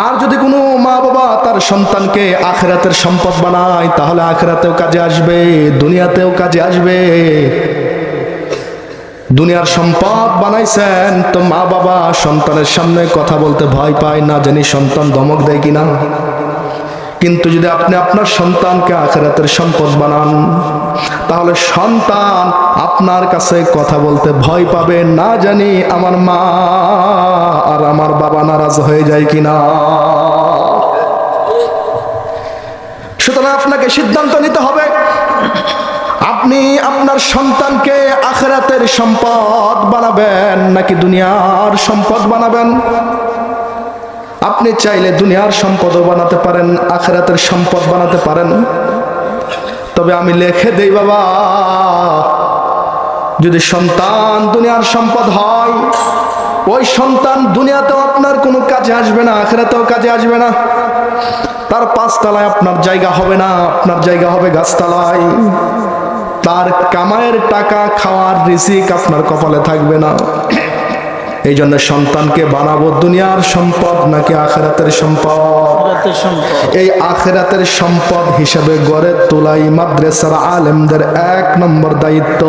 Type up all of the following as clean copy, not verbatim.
আর যদি কোনো মা বাবা তার সন্তানকে আখিরাতের সম্পদ বানায়, তাহলে আখিরাতেও কাজে আসবে, দুনিয়াতেও কাজে আসবে। দুনিয়ার সম্পদ বানাইছেন তো মা বাবা সন্তানের সামনে কথা বলতে ভয় পায়, না জানি সন্তান ধমক দেয় কিনা। কিন্তু যদি আপনি আপনার সন্তানকে আখিরাতের সম্পদ বানান, তাহলে সন্তান আপনার কাছে কথা বলতে ভয় পাবে, না জানি আমার মা আর আমার বাবা নারাজ হয়ে যায় কিনা। সুতরাং আপনাকে সিদ্ধান্ত নিতে হবে, আপনি আপনার সন্তানকে আখিরাতের সম্পদ বানাবেন নাকি দুনিয়ার সম্পদ বানাবেন। আপনি চাইলে দুনিয়ার সম্পদও বানাতে পারেন, আখিরাতের সম্পদ বানাতে পারেন। তবে আমি লিখে দেই বাবা, যদি সন্তান দুনিয়ার সম্পদ হয়, ওই সন্তান দুনিয়াতেও আপনার কোনো কাজে আসবে না, আখিরাতেও কাজে আসবে না। তার পাঁচতলায় আপনার জায়গা হবে না, আপনার জায়গা হবে গাছতলায়। তার কামাইয়ের টাকা খাওয়ার রিজিক আপনার কপালে থাকবে না। এই জন্য সন্তানকে বানাবো দুনিয়ার সম্পদ নাকি আখিরাতের সম্পদ। এই আখিরাতের সম্পদ হিসাবে গড়ে তোলাই মাদ্রাসার আলেমদের 1 নম্বর দায়িত্ব।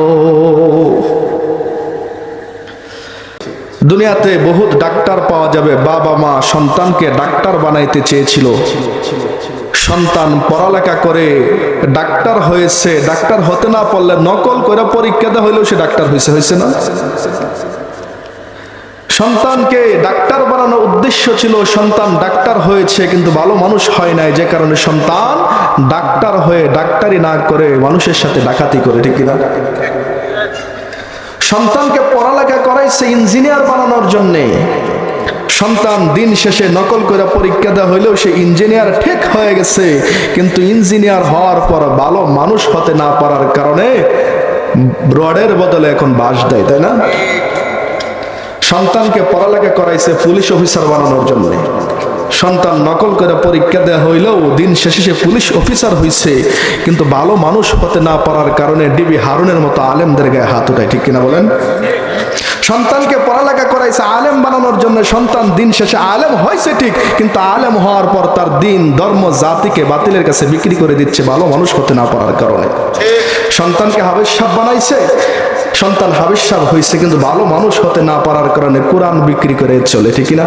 দুনিয়াতে বহুত ডাক্তার পাওয়া যাবে, বাবা মা সন্তানকে ডাক্তার বানাইতে চেয়েছিল, সন্তান পড়ালেখা করে ডাক্তার হয়েছে, ডাক্তার হতে না পারলে নকল করে পরীক্ষা দেওয়া হইলেও সে ডাক্তার হয়েছে না। সন্তানকে ডাক্তার বানানোর উদ্দেশ্য ছিল, সন্তান ডাক্তার হয়েছে কিন্তু ভালো মানুষ হয় নাই, যে কারণে সন্তান ডাক্তার হয়ে ডাক্তারি না করে মানুষের সাথে ডাকাতি করে, ঠিক কিনা। সন্তানকে পড়ালেখা করাইছে ইঞ্জিনিয়ার বানানোর জন্যে, সন্তান দিন শেষে নকল করে পরীক্ষা দেওয়া হইলেও সে ইঞ্জিনিয়ার ঠিক হয়ে গেছে, কিন্তু ইঞ্জিনিয়ার হওয়ার পর ভালো মানুষ হতে না পারার কারণে রডের বদলে এখন বাঁশ দেয়, তাই না। সন্তানকে পড়ালেখা করাইছে পুলিশ অফিসার বানানোর জন্য, সন্তান নকল করে পরীক্ষা দেওয়া হইলেও দিন শেষে সে পুলিশ অফিসার হয়েছে, কিন্তু ভালো মানুষ হতে না পারার কারণে ডিবি হারুনের মতো আলেমদের গায়ে হাত উঠায়, ঠিক কিনা বলেন। সন্তানকে পড়ালেখা করাইছে আলেম বানানোর জন্য, সন্তান দিন শেষে আলেম হয়েছে ঠিক, কিন্তু আলেম হওয়ার পর তার দিন ধর্ম জাতিকে বাতিলের কাছে বিক্রি করে দিচ্ছে ভালো মানুষ হতে না পারার কারণে। সন্তানকে হাফেজ সাহেব বানাইছে, সন্তান হাফেজ সাহেব হয়েছে কিন্তু ভালো মানুষ হতে না পারার কারণে কোরআন বিক্রি করে চলে, ঠিক না।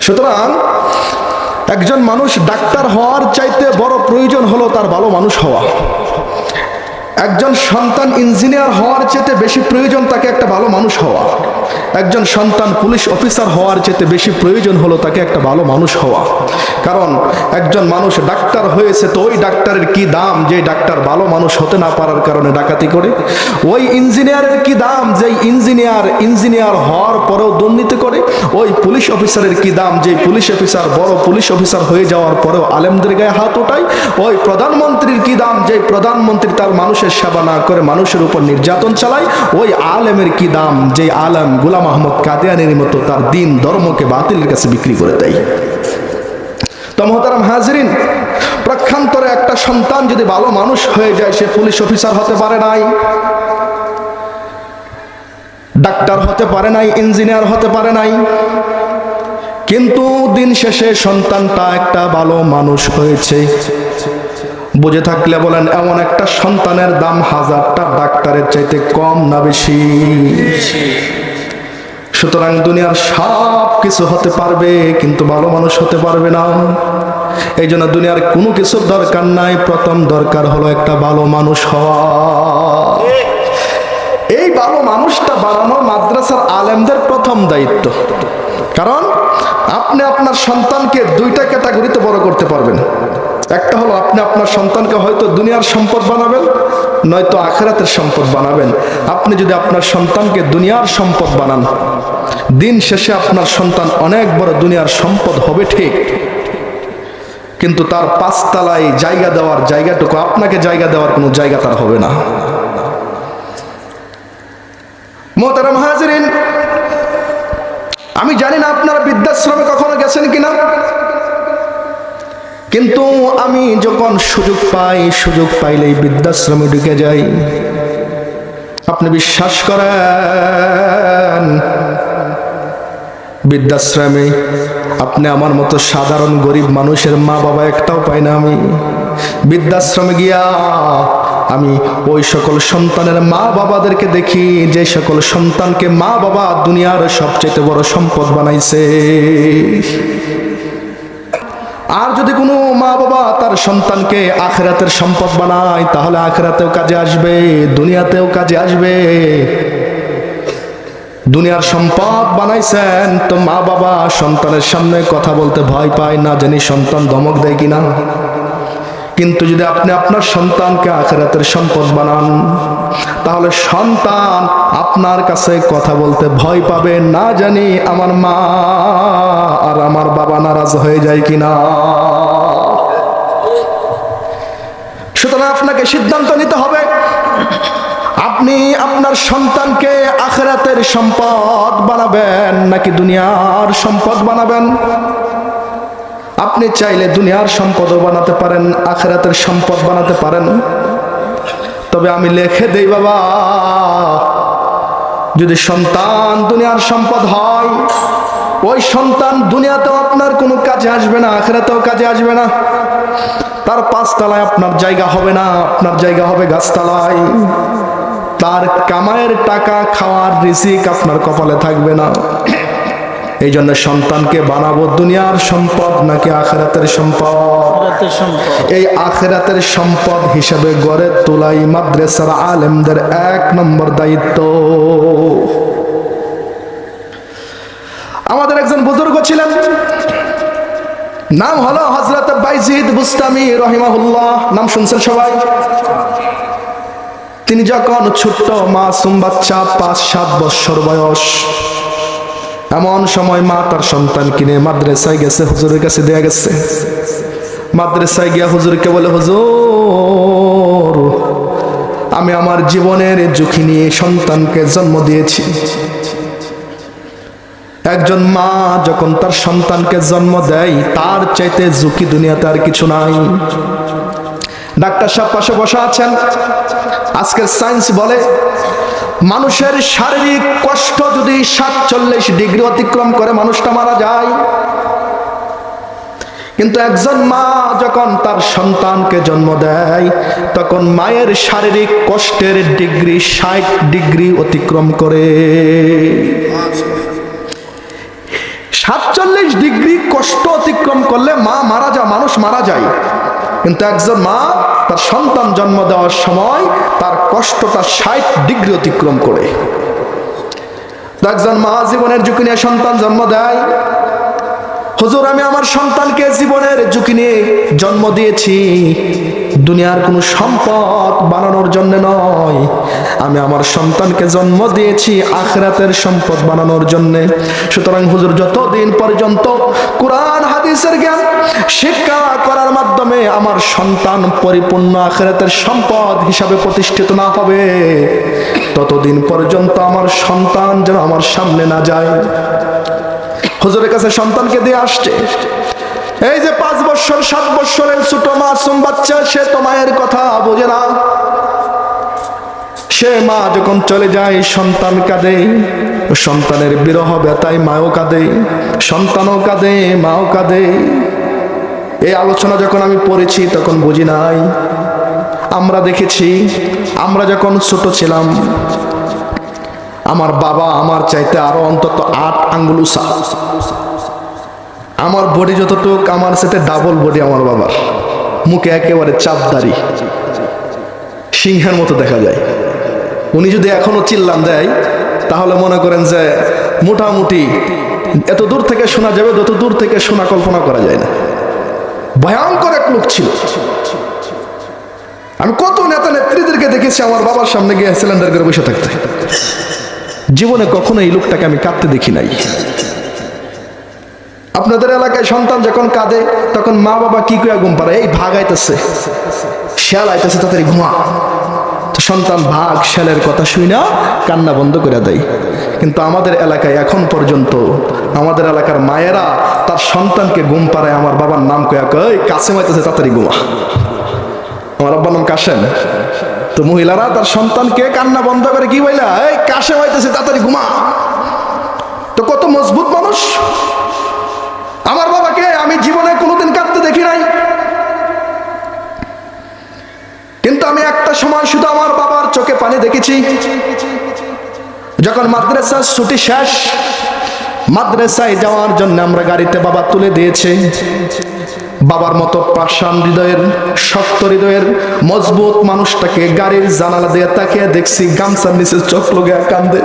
সুতরাং একজন মানুষ ডাক্তার হওয়ার চাইতে বড় প্রয়োজন হলো তার ভালো মানুষ হওয়া। একজন সন্তান ইঞ্জিনিয়ার হওয়ার চাইতে বেশি প্রয়োজন তাকে একটা ভালো মানুষ হওয়া। একজন সন্তান পুলিশ অফিসার হওয়ার চাইতে বেশি প্রয়োজন হলো তাকে একটা ভালো মানুষ হওয়া। কারণ একজন মানুষ ডাক্তার হয়েছে তো ওই ডাক্তারের কি দাম যে ডাক্তার ভালো মানুষ হতে না পারার কারণে ডাকাতি করে। ওই ইঞ্জিনিয়ারের কি দাম যে ইঞ্জিনিয়ার হওয়ার পরেও দুর্নীতি করে। ওই পুলিশ অফিসারের কি দাম যে পুলিশ অফিসার বড় পুলিশ অফিসার হয়ে যাওয়ার পরেও আলেমদের গায়ে হাত ওঠায়। ওই প্রধানমন্ত্রীর কি দাম যে প্রধানমন্ত্রী তার মানুষের সেবা না করে মানুষের উপর নির্যাতন চালায়। ওই আলেমের কি দাম যে আলেম গোলাম আহমদ কাদিয়ানির মতো তার দিন ধর্মকে বাতিলের কাছে বিক্রি করে দেয়। তো মোহতারাম হাজরিন, প্রক্ষান্তরে একটা সন্তান যদি ভালো মানুষ হয়ে যায়, সে পুলিশ অফিসার হতে পারে নাই, ডাক্তার হতে পারে নাই, ইঞ্জিনিয়ার হতে পারে নাই, কিন্তু দিন শেষে সন্তানটা একটা ভালো মানুষ হয়েছে। বুঝে থাকলে বলেন, এমন একটা সন্তানের দাম 1000টা ডাক্তারের চাইতে কম না বেশি? সুতরাং দুনিয়ার সব কিছু হতে পারবে কিন্তু ভালো মানুষ হতে পারবে না। এই জন্য দুনিয়ার কোনো কিছুর দরকার নাই, প্রথম দরকার হলো একটা ভালো মানুষ হওয়া। এই ভালো মানুষটা বানানো মাদ্রাসার আলেমদের প্রথম দায়িত্ব। কারণ আপনি আপনার সন্তানকে 2টা ক্যাটাগরিতে বড় করতে পারবেন। একটা হলো আপনি আপনার সন্তানকে হয়তো দুনিয়ার সম্পদ বানাবেন, নয়তো আখিরাতের সম্পদ বানাবেন। আপনি যদি আপনার সন্তানকে দুনিয়ার সম্পদ বানান, দিন শেষে আপনার সন্তান অনেক বড় দুনিয়ার সম্পদ হবে ঠিক, কিন্তু তার 5 তলায় জায়গা দেওয়ার জায়গাটুকু আপনাকে জায়গা দেওয়ার কোনো জায়গা তার হবে না। মোহতারাম হাজিরিন, আমি জানি না আপনারা বৃদ্ধাশ্রমে কখনো গেছেন কিনা, কিন্তু আমি যখন সুযোগ পাইলেই বৃদ্ধাশ্রমে ঢুকে যাই। আপনি বিশ্বাস করেন, বৃদ্ধাশ্রমে আপনি আমার মতো সাধারণ গরিব মানুষের মা বাবা একটাও পাই না। আমি বৃদ্ধাশ্রমে গিয়া আমি ওই সকল সন্তানের মা বাবাদেরকে দেখি, যে সকল সন্তানকে মা বাবা দুনিয়ার সবচেয়ে বড় সম্পদ বানাইছে। আর যদি কোনো মা বাবা তার সন্তানকে আখিরাতের সম্পদ বানায়, তাহলে আখিরাতেও কাজে আসবে, দুনিয়াতেও কাজে আসবে। দুনিয়ার সম্পদ বানাইছেন তো মা বাবা সন্তানের সামনে কথা বলতে ভয় পায়, না জানি সন্তান ধমক দেয় কিনা। কিন্তু যদি আপনি আপনার সন্তানকে আখিরাতের সম্পদ বানান, তাহলে সন্তান আপনার কাছে কথা বলতে ভয় পাবে, না জানি আমার মা আর আমার বাবা নারাজ হয়ে যায় কিনা। সুতরাং আপনাকে সিদ্ধান্ত নিতে হবে, আপনি আপনার সন্তানকে আখিরাতের সম্পদ বানাবেন নাকি দুনিয়ার সম্পদ বানাবেন। আপনি চাইলে দুনিয়ার সম্পদও বানাতে পারেন, আখিরাতের সম্পদ বানাতে পারেন। তবে আমি লিখে দেই বাবা, যদি সন্তান দুনিয়ার সম্পদ হয়, ওই সন্তান দুনিয়াতেও আপনার কোনো কাজে আসবে না, আখিরাতেও কাজে আসবে না। তার পাঁচতলায় আপনার জায়গা হবে না, আপনার জায়গা হবে গাছতলায়। তার কামাইয়ের টাকা খাওয়ার রিজিক আপনার কপালে থাকবে না। এই জন্য সন্তানকে বানাবো দুনিয়ার সম্পদ নাকি আখিরাতের সম্পদ। এই আখিরাতের সম্পদ হিসাবে গড়ে তোলাই মাদ্রাসার আলেমদের 1 নম্বর দায়িত্ব। আমাদের একজন বুজুর্গ ছিলেন, নাম হলো হযরত বাইজিদ বুস্তামি রাহিমাহুল্লাহ। নাম শুনছেন সবাই? তিনি যখন ছোট্ট মাসুম বাচ্চা, 5-7 বছর বয়স, এমন সময় মা তার সন্তান কিনে মাদ্রাসায় গেছে, হুজুরের কাছে দেয়া গেছে। মাদ্রাসায় গিয়া হুজুরকে বলে, হুজুর আমি আমার জীবনের ঝুঁকি নিয়ে সন্তানকে জন্ম দিয়েছি। একজন মা যখন তার সন্তানকে জন্ম দেয়, তার চাইতে ঝুঁকি দুনিয়াতে আর কিছু নাই। ডাক্তার সাহেব পাশে বসা আছেন। আজকের সায়েন্স বলে মানুষের শারীরিক কষ্ট যদি 47 ডিগ্রি অতিক্রম করে মানুষটা মারা যায়। কিন্তু একজন মা যখন তার সন্তানকে জন্ম দেয়, তখন মায়ের শারীরিক কষ্টের ডিগ্রি 60 ডিগ্রি অতিক্রম করে। 47 ডিগ্রি কষ্ট অতিক্রম করলে মা মারা যায়, মানুষ মারা যায়। কিন্তু একজন মা তার সন্তান জন্ম দেওয়ার সময় তার কষ্টটা 60 ডিগ্রি অতিক্রম করে। একজন মা জীবনের ঝুঁকি নিয়ে সন্তান জন্ম দেয়। হুজুর আমি আমার সন্তানকে জীবনের ঝুঁকি নিয়ে জন্ম দিয়েছি, দুনিয়ার কোনো সম্পদ বানানোর জন্য নয়। আমি আমার সন্তানকে জন্ম দিয়েছি আখিরাতের সম্পদ বানানোর জন্য। সুতরাং হুজুর যতদিন পর্যন্ত কোরআন হাদিসের জ্ঞান শিক্ষা করার মাধ্যমে আমার সন্তান পরিপূর্ণ আখিরাতের সম্পদ হিসাবে প্রতিষ্ঠিত না হবে, ততদিন পর্যন্ত আমার সন্তান যেন আমার সামনে না যায়। হুজুরের কাছে সন্তানকে দিয়ে আসছে। এই যে 5 বছর 7 বছরের ছোট মাসুম বাচ্চা, সে তো মায়ের কথা বোঝে না। সে মা যখন চলে যায় সন্তান কাঁদে, সন্তানের বিরহ ব্যথায় মাও কাঁদে, সন্তানও কাঁদে, মাও কাঁদে। এই আলোচনা যখন আমি পড়েছি তখন বুঝি নাই। আমরা দেখেছি, আমরা যখন ছোট ছিলাম, আমার বাবা আমার চাইতে আরো অন্তত 8 আঙ্গুল উঁচা। আমার বডি যতটুক, আমার সাথে ডাবল বডি আমার বাবার। মুখে একেবারে চাপদারি, সিংহের মতো দেখা যায়। উনি যদি এখনো চিল্লান দেয়, তাহলে মনে করেন যে মোটামুটি এত দূর থেকে শোনা যাবে, যত দূর থেকে শোনা কল্পনা করা যায় না। ভয়ঙ্কর এক লোক ছিল। আমি কত নেতা নেত্রীদেরকে দেখেছি আমার বাবার সামনে গিয়ে সিলিন্ডার করে বসে থাকতে। জীবনে কখনো এই লোকটাকে আমি কাঁদতে দেখি নাই। আপনাদের এলাকায় সন্তান যখন কাঁদে, তখন মা বাবা কি করে ঘুম পাড়ায়? এই ভাগ আইতেছে, শিয়াল আইতেছে, তাড়াতাড়ি ঘুমা। সন্তান ভাগ শিয়ালের কথা শুই না কান্না বন্ধ করে দেয়। কিন্তু আমাদের এলাকায় এখন পর্যন্ত আমাদের এলাকার মায়েরা তার সন্তানকে ঘুম পাড়ায় আমার বাবার নাম কয়া কয়, কাসেম আইতেছে, তাড়াতাড়ি ঘুমা। আমার আব্বার নাম কাসেম। তো মহিলারা তার সন্তানকে কান্না বন্ধ করে কি বইলা, এই কাসেম আইতেছে, তাড়াতাড়ি ঘুমা। তো তো কত মজবুত মানুষ। আমার বাবাকে আমি জীবনে কোনোদিন কাঁদতে দেখি নাই, কিন্তু আমি একটা সময় শুধু আমার বাবার চোখে পানি দেখেছি। যখন মাদ্রাসার ছুটি শেষ, মাদ্রাসায় যাওয়ার জন্য আমরা গাড়িতে বাবা তুলে দিয়েছে। বাবার মতো পাষাণ হৃদয়ের, শক্ত হৃদয়ের, মজবুত মানুষটাকে গাড়ির জানালা দিয়ে তাকিয়ে দেখছি গামছার নিচে চোখ লগিয়ে কান্দে।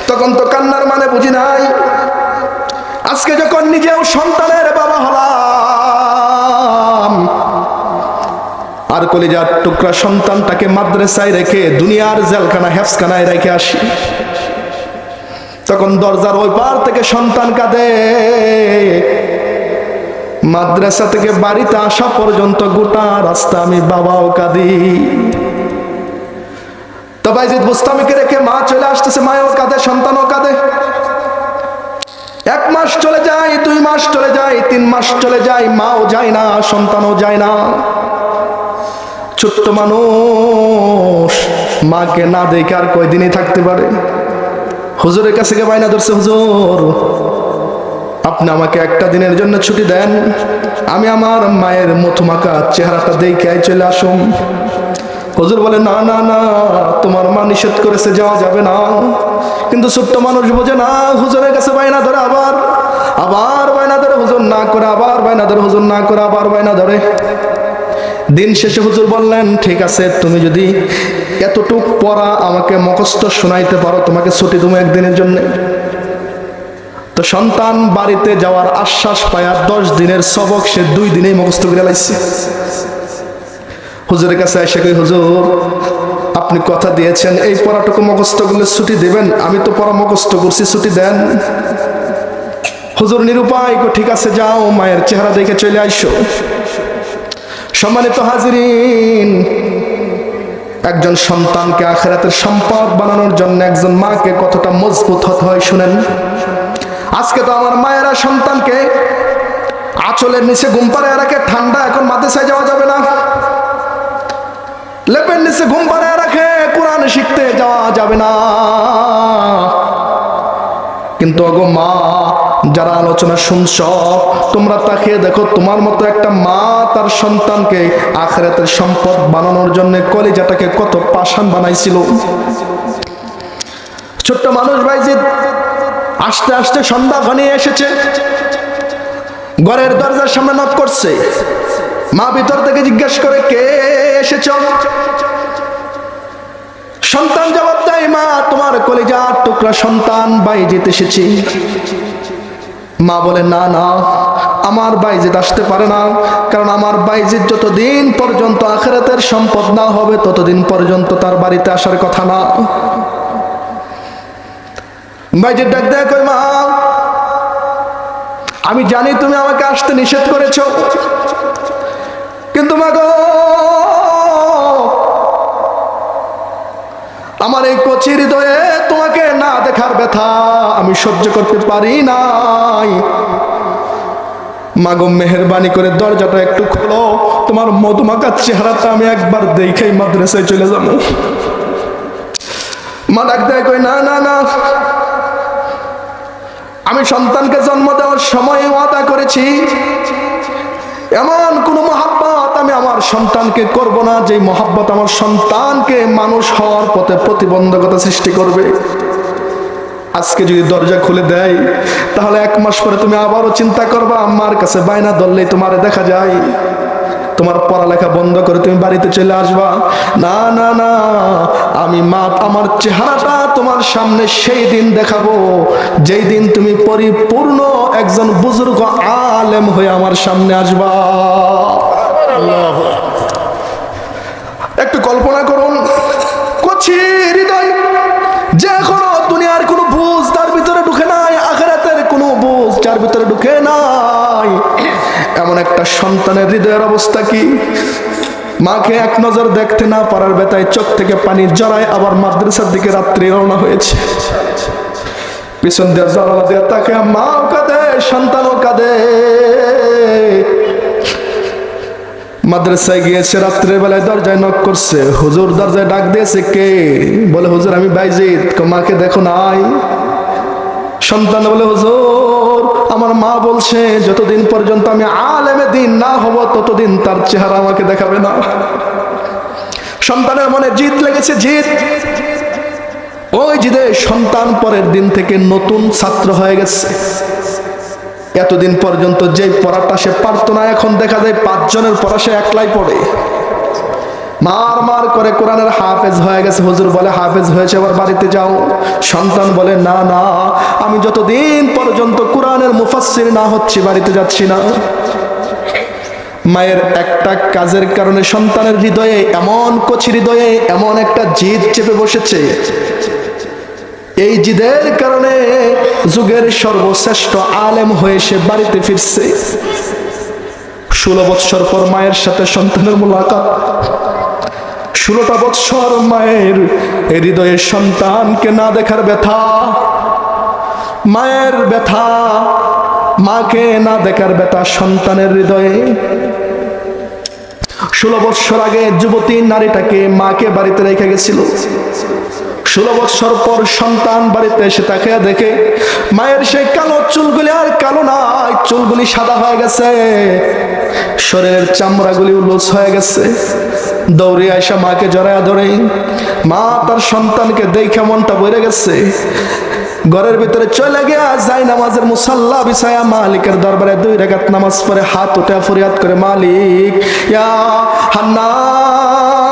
তখন তো কান্নার মানে বুঝি নাই। আজকে যখন নিজেও সন্তানের বাবা হলাম, আর কলিজার টুকরা সন্তানটাকে মাদ্রাসায় রেখে দুনিয়ার জেলখানা হেফসখানায় রেখে আসি, তখন দরজার ওই পার থেকে সন্তান কাঁদে। মাদ্রাসা থেকে বাড়িতে আসা পর্যন্ত গোটা রাস্তা আমি বাবাও কাঁদি। তো বাইজিদ বুস্তামিকে রেখে মা চলে আসতেছে, মাও কাঁদে, সন্তানও কাঁদে। 1 মাস চলে যায়, 2 মাস চলে যায়, 3 মাস চলে যায়, মাও যায় না, সন্তানও যায় না। ছোট্ট মানুষ মাকে না দেখে আর কয়দিনই থাকতে পারে। হুজুরের কাছে গিয়ে বায়না ধরছে, হুজুর আপনি আমাকে একটা দিনের জন্য ছুটি দেন, আমি আমার মায়ের মথুমাখা চেহারাটা দেখে চলে আসুন। হুজুর বলে, না না না, তোমার মা নিষেধ করেছে, যাওয়া যাবে না। কিন্তু ছোট্ট মানুষ বোঝে না, হুজুরের কাছে বায়না ধরে, আবার বায়না ধরে, হুজুর না করে, আবার বায়না ধরে, হুজুর না করে, আবার বায়না ধরে। দিন শেষে হুজুর বললেন, ঠিক আছে, তুমি যদি এতটুক পড়া আমাকে মুখস্থ শোনাইতে পারো, তোমাকে ছুটি দেবো একদিনের জন্য। তো সন্তান বাড়িতে যাওয়ার আশ্বাস পায়া 10 দিনের সবক সে 2 দিনেই মুখস্থ করে লাইছে। হুজুরের কাছে এসে কই, হুজুর আপনি কথা দিয়েছেন এই পড়াটুকু মুখস্থ করলে ছুটি দেবেন, আমি তো পড়া মুখস্থ করছি, ছুটি দেন। হুজুর নিরুপায়, ঠিক আছে যাও, মায়ের চেহারা দেখে চলে আইসো। সম্মানিত হাজিরিন, একজন সন্তানকে আখিরাতের সম্পদ বানানোর জন্য একজন মাকে কতটা মজবুত হতে হয় শুনেন। আজকে তো আমার মায়েরা সন্তানকে আঁচলের নিচে ঘুম পাড়ায় রাখে, ঠান্ডা, এখন মাদ্রাসায় যাওয়া যাবে না। লেপের নিচে ঘুম পাড়ায় রাখে, কোরআন শিখতে যাওয়া যাবে না। কিন্তু ওগো মা, যারা আলোচনা শুনছ, তোমরা তাকিয়ে দেখো, তোমার মতো একটা মা তার সন্তানকে আখিরাতের সম্পদ বানানোর জন্য কলিজাটাকে কত পাষাণ বানাইছিল। ছোট্ট মানুষ বাইজিদ আস্তে আস্তে সন্ধ্যা ঘনিয়ে এসেছে। ঘরের দরজার সামনে নক করছে। মা ভিতর থেকে জিজ্ঞেস করে, কে এসেছ? সন্তান জবাব দেয়, মা তোমার কলিজার টুকরা সন্তান বাইজিদ এসেছি। মা বলে, না না, আমার বাইজিদ আসতে পারে না, কারণ আমার বাইজিদ যতদিন পর্যন্ত আখিরাতের সম্পদ না হবে ততদিন পর্যন্ত তার বাড়িতে আসার কথা না। বাইজিদ ডাক দেয়, কই মা, আমি জানি তুমি আমাকে আসতে নিষেধ করেছো, কিন্তু মা গো, আমার এই কচি হৃদয়ে তোমাকে না দেখার ব্যথা আমি সহ্য করতে পারি নাই। মাগো মেহেরবানি করে দরজাটা একটু খোলো, তোমার মধুমাখার চেহারাটা আমি একবার দেখেই মাদ্রাসায় চলে যাব। মা ডাক দেয়, কই না না না, আমি সন্তানকে জন্ম দেওয়ার সময় ওয়াদা করেছি এমন কোন মহাব্বত আমি আমার সন্তানকে করব না যে মহাব্বত আমার সন্তানকে মানুষ হওয়ার পথে প্রতিবন্ধকতা সৃষ্টি করবে। আজকে যদি দরজা খুলে দেয়, তাহলে 1 মাস পরে তুমি আবারও চিন্তা করবা, আম্মার কাছে বায়না ধরলেই তোমার দেখা যায়, তোমার পড়ালেখা বন্ধ করে তুমি বাড়িতে চলে আসবা। না না না, আমি মা আমার চেহারাটা তোমার সামনে সেই দিন দেখাবো যেই দিন তুমি পরিপূর্ণ একজন বুজুর্গ আলেম হয়ে আমার সামনে আসবা। একটু কল্পনা করুন, কচি হৃদয় যে এখনো দুনিয়ার কোনো বুঝ তার ভিতরে ঢুকে নাই, আখিরাতের কোনো বুঝ যার ভিতরে ঢুকে নাই, এমন একটা সন্তানের হৃদয়ের অবস্থা কি? মাকে এক নজর দেখতে না পারার ব্যথায় চোখ থেকে পানি জড়ায়, আবার মাদ্রাসার দিকে রাত্রি রওনা হয়েছে। পিছন দিয়ে জানালা দিয়ে তাকে মাও কাঁদে, সন্তানও কাঁদে। মাদ্রাসায় গিয়েছে, রাত্রের বেলায় দরজায় নক করছে, হুজুর দরজায় ডাক দিয়েছে, কে? বলে, হুজুর আমি বাইজিদ। মাকে দেখো নাই? সন্তান বলে, হুজুর আমার মা বলছে যতদিন পর্যন্ত আমি আলেমে দ্বীন না হব ততদিন তার চেহারা আমাকে দেখাবে না। সন্তানের মনে জিদ লেগেছে, জিদ। ওই জিদে সন্তান পরের দিন থেকে নতুন ছাত্র হয়ে গেছে। এতদিন পর্যন্ত যে পড়াটা সে পারতো না, এখন দেখা যায় 5 জনের পড়া সে একলাই পড়ে। মার মার করে কোরআনের হাফেজ হয়ে গেছে। হুজুর বলে, হাফেজ হয়েছে, এবার বাড়িতে যাও। সন্তান বলে, না না, আমি যতদিন পর্যন্ত কোরআনের মুফাসসির না হচ্ছি বাড়িতে যাচ্ছি না। মায়ের একটা কাজের কারণে সন্তানের হৃদয়ে, এমন কচি হৃদয়ে এমন একটা জিদ চেপে বসেছে। এই জিদের কারণে যুগের সর্বশ্রেষ্ঠ আলেম হয়ে সে বাড়িতে ফিরছে। 16 বৎসর পর মায়ের সাথে সন্তানের মুলাকাত। 16টা বৎসর মায়ের হৃদয়ে সন্তানকে না দেখার ব্যথা, মায়ের ব্যথা, মাকে না দেখার ব্যথা সন্তানের হৃদয়ে। 16 বৎসর আগে যুবতী নারীটাকে মাকে বাড়িতে রেখে গেছিল। 16 বৎসর পর সন্তান বাড়িতে এসে তাকে দেখে মায়ের সেই কালো চুলগুলি আর কালো নাই, চুলগুলি সাদা হয়ে গেছে, শরীরের চামড়াগুলি উলস হয়ে গেছে। দৌড়ে আয়সা মাকে জড়ায়া ধরে। মা তার সন্তানকে দেখে মনটা বইরে গেছে। ঘরের ভিতরে চলে গিয়া যায় নামাজের মুসাল্লা বিছায়া মালিকের দরবারে 2 রাকাত নামাজ পড়ে হাত উঠে ফরিয়াদ করে, মালিক ইয়া হান্নান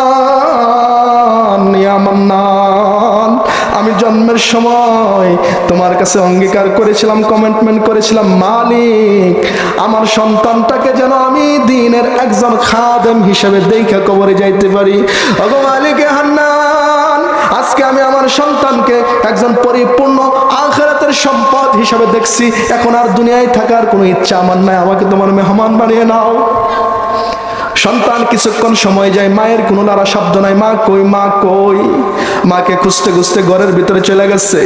ইয়া মান্নান, আমি জন্মের সময় তোমার কাছে অঙ্গীকার করেছিলাম, কমিটমেন্ট করেছিলাম, মালিক আমার সন্তানটাকে যেন আমি দ্বীনের একজন খাদেম হিসেবে দেখা কবরে যাইতে পারি। ওগো মালিক হান্নান, আজকে আমি আমার সন্তানকে একজন পরিপূর্ণ আখিরাতের সম্পদ হিসেবে দেখছি। এখন আর দুনিয়ায় থাকার কোনো ইচ্ছা আমার নাই, আমাকে তোমার মেহমান বানিয়ে নাও। সন্তান কিছুক্ষণ সময় যায়, মায়ের কোনো নাড়া শব্দ নাই। মা কই, মা কই? মাকে খুঁজতে খুঁজতে ঘরের ভিতরে চলে গেছে।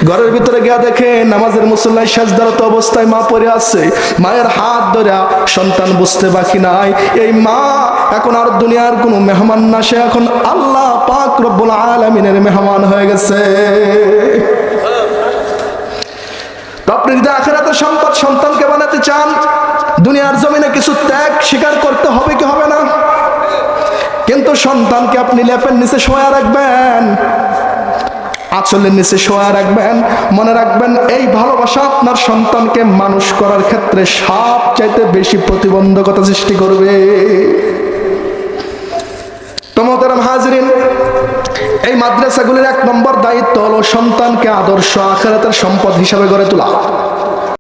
ঘরের ভিতরে গিয়া দেখে নামাজের মুসল্লায় সাজদারত অবস্থায় মা পড়ে আছে। মায়ের হাত ধরে সন্তান বুঝতে বাকি নাই, এই মা এখন আর দুনিয়ার কোনো মেহমান না, সে এখন আল্লাহ পাক রব্বুল আলামিনের মেহমান হয়ে গেছে। আপনি যদি আখিরাতের সম্পদ সন্তানকে বানাতে চান, দুনিয়ার জমিনে কিছু ত্যাগ স্বীকার করতে হবে কি হবে না? কিন্তু সন্তানকে আপনি লেপের নিচে শোয়া রাখবেন, আঁচলের নিচে শোয়া রাখবেন। মনে রাখবেন, এই ভালোবাসা আপনার সন্তানকে মানুষ করার ক্ষেত্রে সবচাইতে বেশি প্রতিবন্ধকতা সৃষ্টি করবে। তো মোহতারাম হাজরিন, এই মাদ্রাসাগুলির 1 নম্বর দায়িত্ব হলো সন্তানকে আদর্শ আখিরাতের সম্পদ হিসাবে গড়ে তোলা।